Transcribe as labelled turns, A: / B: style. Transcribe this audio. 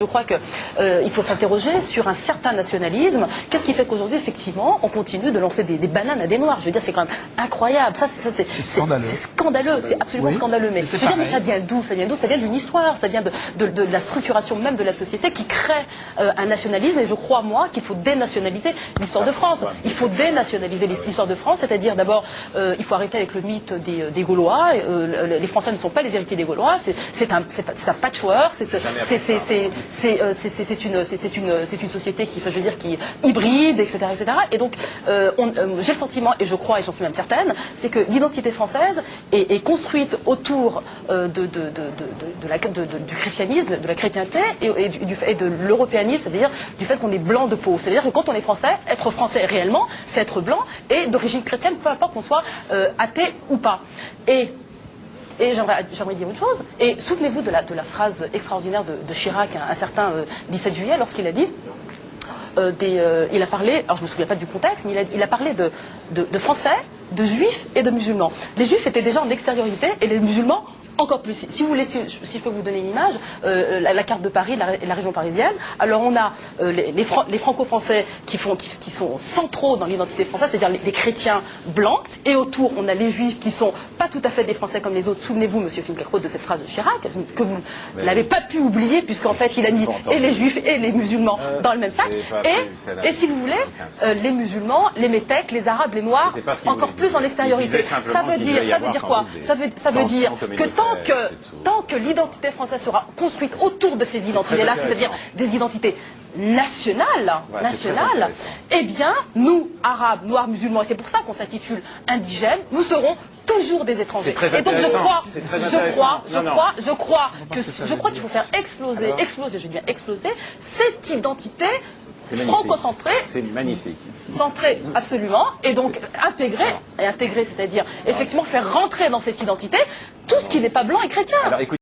A: Je crois qu'il faut s'interroger sur un certain nationalisme. Qu'est-ce qui fait qu'aujourd'hui, effectivement, on continue de lancer des bananes à des noirs? Je veux dire, c'est quand même incroyable. C'est scandaleux. C'est scandaleux, c'est absolument scandaleux. Mais je veux dire, mais ça vient d'où? Ça vient d'où? Ça vient d'une histoire, ça vient de la structuration même de la société qui crée un nationalisme. Et je crois, moi, qu'il faut dénationaliser l'histoire de France. Il faut dénationaliser l'histoire de France, c'est-à-dire d'abord, il faut arrêter avec le mythe des Gaulois. Les Français ne sont pas les héritiers des Gaulois. C'est un patchwork. C'est une société qui, enfin, je veux dire, qui est hybride, etc., etc. Et donc, j'ai le sentiment, et je crois, et j'en suis même certaine, c'est que l'identité française est construite autour du christianisme, de la chrétienté et de l'européanisme, c'est-à-dire du fait qu'on est blanc de peau. C'est-à-dire que quand on est français, être français réellement, c'est être blanc et d'origine chrétienne, peu importe qu'on soit athée ou pas. Et j'aimerais dire une chose. Et souvenez-vous de la phrase extraordinaire de Chirac, un certain 17 juillet, lorsqu'il a dit, il a parlé, alors je ne me souviens pas du contexte, mais il a parlé de Français, de Juifs et de musulmans. Les Juifs étaient déjà en extériorité et les musulmans encore plus. Si vous voulez, si je peux vous donner une image, la carte de Paris, la région parisienne. Alors on a les franco-français qui sont centraux dans l'identité française, c'est-à-dire les chrétiens blancs, et autour on a les juifs qui sont pas tout à fait des Français comme les autres. Souvenez-vous, Monsieur Finkielkraut, de cette phrase de Chirac que vous n'avez pas pu oublier, puisqu'en fait il a mis et les juifs et les musulmans dans le même sac. Et si vous voulez, les musulmans, les métèques, les arabes, les noirs, encore plus en extériorité. Ça veut dire quoi? Ça veut dire que tant que l'identité française sera construite autour de ces identités-là, c'est-à-dire des identités nationales, eh bien, nous, arabes, noirs, musulmans, et c'est pour ça qu'on s'intitule indigènes, nous serons toujours des étrangers. Et donc je crois qu'il faut faire exploser, je dis bien exploser, cette identité franco-centrée.
B: C'est magnifique.
A: Centrée, absolument, et donc intégrer, c'est-à-dire effectivement faire rentrer dans cette identité tout ce qui n'est pas blanc et chrétien.
B: Alors, écoutez,